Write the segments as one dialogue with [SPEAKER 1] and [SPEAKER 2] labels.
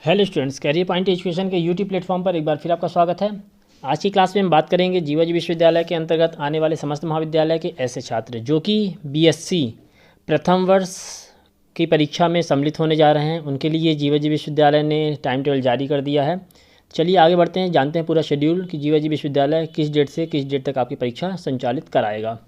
[SPEAKER 1] Hello students, career point education के YouTube platform पर एक बार फिर आपका स्वागत है। आज की क्लास में हम बात करेंगे जीवाजी विश्वविद्यालय के अंतर्गत आने वाले समस्त महाविद्यालय के ऐसे छात्र जो कि बीएससी प्रथम वर्ष की परीक्षा में सम्मिलित होने जा रहे हैं। उनके लिए जीवाजी विश्वविद्यालय ने टाइम टेबल जारी कर दिया है। चलिए आगे बढ़ते हैं, जानते हैं पूरा शेड्यूल कि जीवाजी विश्वविद्यालय किस डेट से किस डेट तक आपकी परीक्षा संचालित कराएगा।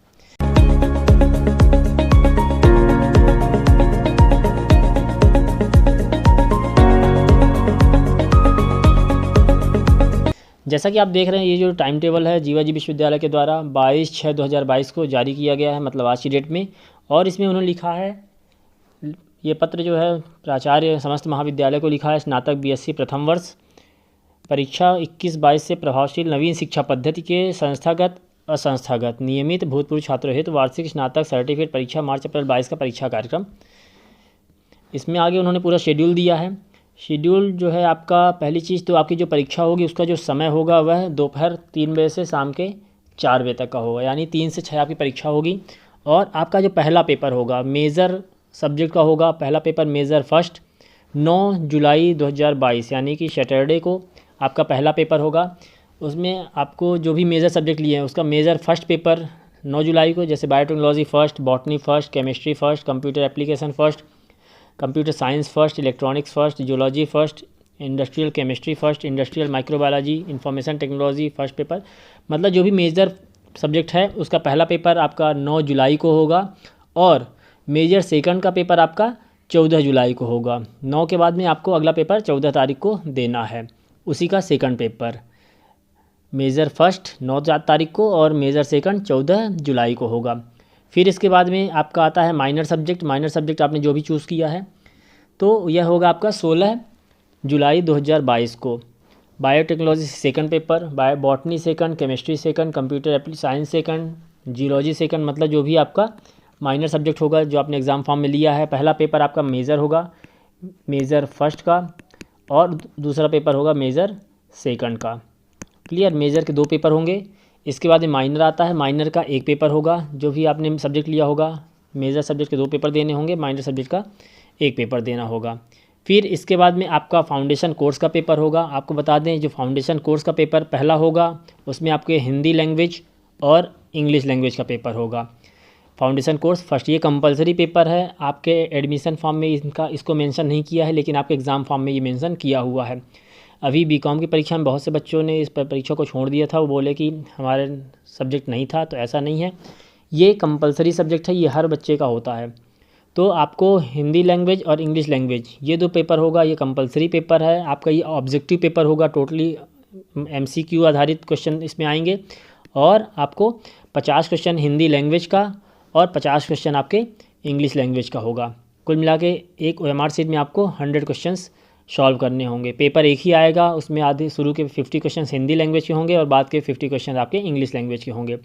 [SPEAKER 1] जैसा कि आप देख रहे हैं, ये जो टाइम टेबल है जीवाजी विश्वविद्यालय के द्वारा 22/6/2022 को जारी किया गया है, मतलब आज की डेट में। और इसमें उन्होंने लिखा है, ये पत्र जो है प्राचार्य समस्त महाविद्यालय को लिखा है, स्नातक बीएससी प्रथम वर्ष परीक्षा 21-22 से प्रभावशील नवीन शिक्षा पद्धति के संस्थागत असंस्थागत नियमित भूतपूर्व छात्रों हेतु वार्षिक स्नातक सर्टिफिकेट परीक्षा मार्च-अप्रैल 22 का परीक्षा कार्यक्रम। इसमें आगे उन्होंने पूरा शेड्यूल दिया है। शेड्यूल जो है आपका, पहली चीज़ तो आपकी जो परीक्षा होगी उसका जो समय होगा वह दोपहर 3 बजे से शाम के 4 बजे तक का होगा, यानी 3 से 6 आपकी परीक्षा होगी। और आपका जो पहला पेपर होगा मेजर सब्जेक्ट का होगा, पहला पेपर मेजर फर्स्ट 9 जुलाई 2022 यानी कि सैटरडे को आपका पहला पेपर होगा। उसमें आपको जो भी मेजर सब्जेक्ट लिए हैं उसका मेजर फर्स्ट पेपर 9 जुलाई को, जैसे biotechnology first, botany first, chemistry first, computer application first, computer science first, electronics first, geology first, industrial chemistry first, industrial microbiology, information technology first paper. मतलब जो भी मेजर सब्जेक्ट है उसका पहला पेपर आपका 9 जुलाई को होगा और मेजर सेकंड का पेपर आपका 14 जुलाई को होगा। 9 के बाद में आपको अगला पेपर 14 तारीख को देना है, उसी का सेकंड पेपर। मेजर फर्स्ट 9 तारीख को और मेजर सेकंड 14 जुलाई को होगा। फिर इसके बाद में आपका आता है माइनर सब्जेक्ट। माइनर सब्जेक्ट आपने जो भी चूज़ किया है तो यह होगा आपका 16 जुलाई 2022 को। Biotechnology second paper, botany second, chemistry second, computer science second, geology second, मतलब जो भी आपका माइनर सब्जेक्ट होगा जो आपने एग्ज़ाम फॉर्म में लिया है। पहला पेपर आपका मेजर होगा, मेजर फर्स्ट का, और दूसरा पेपर होगा मेजर सेकंड का। क्लियर, मेजर के 2 पेपर होंगे। इसके बाद में माइनर आता है, माइनर का 1 पेपर होगा। जो भी आपने सब्जेक्ट लिया होगा, मेजर सब्जेक्ट के 2 पेपर देने होंगे, माइनर सब्जेक्ट का 1 पेपर देना होगा। फिर इसके बाद में आपका फाउंडेशन कोर्स का पेपर होगा। आपको बता दें, जो फाउंडेशन कोर्स का पेपर पहला होगा उसमें आपके हिंदी लैंग्वेज और इंग्लिश लैंग्वेज का पेपर होगा। फाउंडेशन कोर्स फर्स्ट, ये कंपलसरी पेपर है। आपके एडमिशन फॉर्म में इसको मेंशन नहीं किया है, लेकिन आपके एग्ज़ाम फॉर्म में ये मेंशन किया हुआ है। अभी बीकॉम की परीक्षा में बहुत से बच्चों ने इस परीक्षा को छोड़ दिया था, वो बोले कि हमारे सब्जेक्ट नहीं था, तो ऐसा नहीं है। ये कंपलसरी सब्जेक्ट है, ये हर बच्चे का होता है। तो आपको हिंदी लैंग्वेज और इंग्लिश लैंग्वेज ये 2 पेपर होगा, ये कंपलसरी पेपर है आपका। ये ऑब्जेक्टिव पेपर होगा, टोटली MCQ आधारित क्वेश्चन इसमें आएंगे। और आपको 50 क्वेश्चन हिंदी लैंग्वेज का और 50 क्वेश्चन आपके इंग्लिश लैंग्वेज का होगा। कुल मिला के एक OMR सीट में आपको 100 क्वेश्चंस सॉल्व करने होंगे। पेपर एक ही आएगा, उसमें आधे शुरू के 50 क्वेश्चन हिंदी लैंग्वेज के होंगे और बाद के 50 क्वेश्चन आपके इंग्लिश लैंग्वेज के होंगे।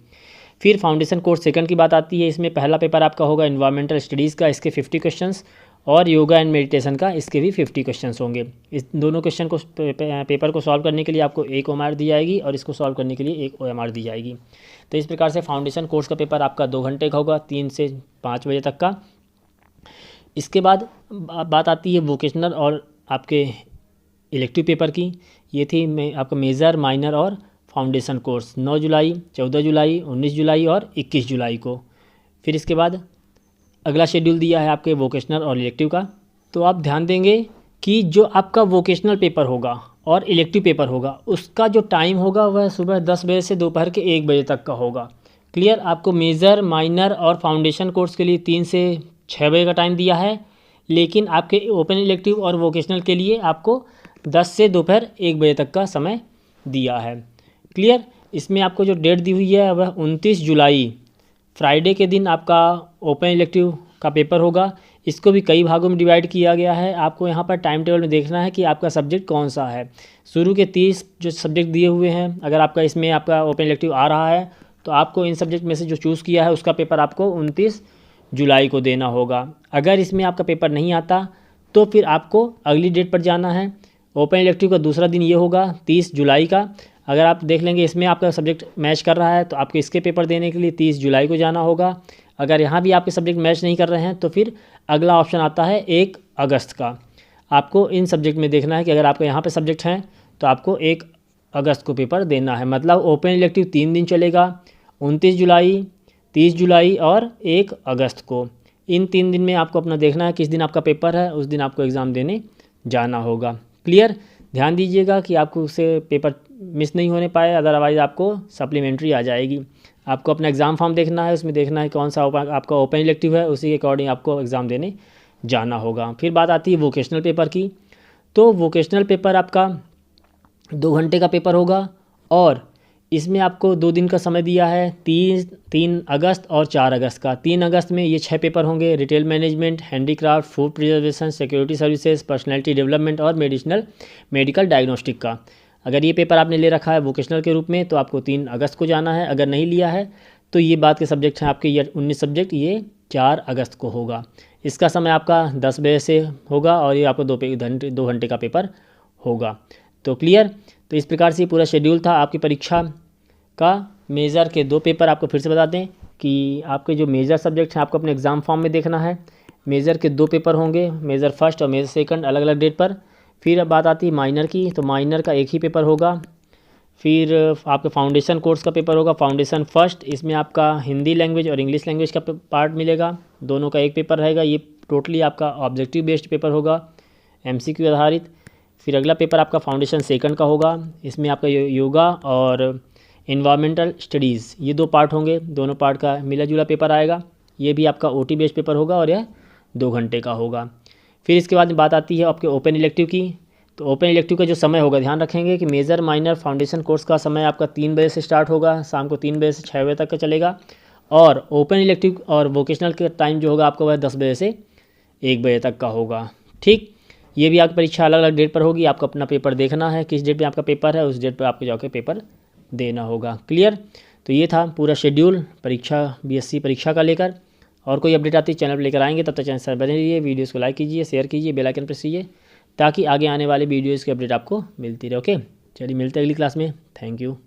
[SPEAKER 1] फिर फाउंडेशन कोर्स सेकंड की बात आती है। इसमें पहला पेपर आपका होगा एनवायरमेंटल स्टडीज़ का, इसके 50 क्वेश्चंस, और योगा एंड मेडिटेशन का, इसके भी 50 क्वेश्चंस होंगे। इस दोनों क्वेश्चन को पेपर को सॉल्व करने के लिए आपको 1 OMR दी जाएगी और इसको सॉल्व करने के लिए 1 OMR दी जाएगी। तो इस प्रकार से फाउंडेशन कोर्स का पेपर आपका 2 घंटे का होगा, 3 से 5 बजे तक का। इसके बाद बात आती है वोकेशनल और आपके इलेक्टिव पेपर की। ये थी आपका मेजर, माइनर और फाउंडेशन कोर्स 9 जुलाई, 14 जुलाई, 19 जुलाई और 21 जुलाई को। फिर इसके बाद अगला शेड्यूल दिया है आपके वोकेशनल और इलेक्टिव का। तो आप ध्यान देंगे कि जो आपका वोकेशनल पेपर होगा और इलेक्टिव पेपर होगा उसका जो टाइम होगा वह सुबह 10 बजे से दोपहर के 1 बजे तक का होगा। क्लियर, आपको मेजर, माइनर और फाउंडेशन कोर्स के लिए 3 से 6 बजे का टाइम दिया है, लेकिन आपके ओपन इलेक्टिव और वोकेशनल के लिए आपको 10 से दोपहर 1 बजे तक का समय दिया है। क्लियर, इसमें आपको जो डेट दी हुई है वह 29 जुलाई फ्राइडे के दिन आपका ओपन इलेक्टिव का पेपर होगा। इसको भी कई भागों में डिवाइड किया गया है। आपको यहाँ पर टाइम टेबल में देखना है कि आपका सब्जेक्ट कौन सा है। शुरू के 30 जो सब्जेक्ट दिए हुए हैं, अगर आपका इसमें आपका ओपन इलेक्टिव आ रहा है तो आपको इन सब्जेक्ट में से जो चूज़ किया है उसका पेपर आपको 29 जुलाई को देना होगा। अगर इसमें आपका पेपर नहीं आता तो फिर आपको अगली डेट पर जाना है। ओपन इलेक्टिव का दूसरा दिन ये होगा 30 जुलाई का। अगर आप देख लेंगे इसमें आपका सब्जेक्ट मैच कर रहा है तो आपको इसके पेपर देने के लिए 30 जुलाई को जाना होगा। अगर यहाँ भी आपके सब्जेक्ट मैच नहीं कर रहे हैं तो फिर अगला ऑप्शन आता है 1 अगस्त का। आपको इन सब्जेक्ट में देखना है कि अगर आपके यहाँ पे सब्जेक्ट हैं तो आपको 1 अगस्त को पेपर देना है। मतलब ओपन इलेक्टिव 3 दिन चलेगा, 29 जुलाई, 30 जुलाई और 1 अगस्त को। इन 3 दिन में आपको अपना देखना है किस दिन आपका पेपर है, उस दिन आपको एग्ज़ाम देने जाना होगा। क्लियर? ध्यान दीजिएगा कि आपको उससे पेपर मिस नहीं होने पाए, अदरवाइज़ आपको सप्लीमेंट्री आ जाएगी। आपको अपना एग्ज़ाम फॉर्म देखना है, उसमें देखना है कौन सा आपका ओपन इलेक्टिव है, उसी के अकॉर्डिंग आपको एग्ज़ाम देने जाना होगा। फिर बात आती है वोकेशनल पेपर की। तो वोकेशनल पेपर आपका 2 घंटे का पेपर होगा और इसमें आपको 2 दिन का समय दिया है, 3 अगस्त और 4 अगस्त का। 3 अगस्त में ये 6 पेपर होंगे, retail management, handicraft, food preservation, security services, personality development और मेडिकल डायग्नोस्टिक का। अगर ये पेपर आपने ले रखा है वोकेशनल के रूप में तो आपको 3 अगस्त को जाना है। अगर नहीं लिया है तो ये बात के सब्जेक्ट हैं आपके, ये 19 सब्जेक्ट, ये 4 अगस्त को होगा। इसका समय आपका 10 बजे से होगा और ये आपको 2 घंटे का पेपर होगा। तो क्लियर? तो इस प्रकार से ये पूरा शेड्यूल था आपकी परीक्षा का। मेजर के 2 पेपर आपको फिर से बता दें कि आपके जो मेजर सब्जेक्ट हैं आपको अपने एग्ज़ाम फॉर्म में देखना है। मेजर के 2 पेपर होंगे, मेजर फर्स्ट और मेजर सेकंड, अलग अलग डेट पर। फिर अब बात आती है माइनर की, तो माइनर का 1 ही पेपर होगा। फिर आपके फाउंडेशन कोर्स का पेपर होगा, फाउंडेशन फर्स्ट। इसमें आपका हिंदी लैंग्वेज और इंग्लिश लैंग्वेज का पार्ट मिलेगा, दोनों का 1 पेपर रहेगा। ये टोटली आपका ऑब्जेक्टिव बेस्ड पेपर होगा, MCQ आधारित। फिर अगला पेपर आपका फाउंडेशन सेकंड का होगा, इसमें आपका योगा और इन्वायरमेंटल स्टडीज़, ये 2 पार्ट होंगे, दोनों पार्ट का मिला जुला पेपर आएगा। ये भी आपका OT बेस्ड पेपर होगा और यह 2 घंटे का होगा। फिर इसके बाद बात आती है आपके ओपन इलेक्टिव की। तो ओपन इलेक्टिव का जो समय होगा, ध्यान रखेंगे कि मेजर माइनर फाउंडेशन कोर्स का समय आपका 3 बजे से स्टार्ट होगा, शाम को 3 बजे से 6 बजे तक का चलेगा। और ओपन इलेक्टिव और वोकेशनल का टाइम जो होगा आपका वह 10 बजे से 1 बजे तक का होगा। ठीक, ये भी आपकी परीक्षा अलग अलग डेट पर होगी। आपको अपना पेपर देखना है, किस डेट पे आपका पेपर है, उस डेट पर आपको जाकर पेपर देना होगा। क्लियर? तो ये था पूरा शेड्यूल परीक्षा, BSc परीक्षा का लेकर। और कोई अपडेट आती है चैनल पर लेकर आएंगे, तब तक चैनल से बने रहिए, वीडियोज़ को लाइक कीजिए, शेयर कीजिए, बेल आइकन प्रेस कीजिए ताकि आगे आने वाले वीडियोज़ की अपडेट आपको मिलती रहे। ओके, चलिए मिलते हैं अगली क्लास में। Thank you.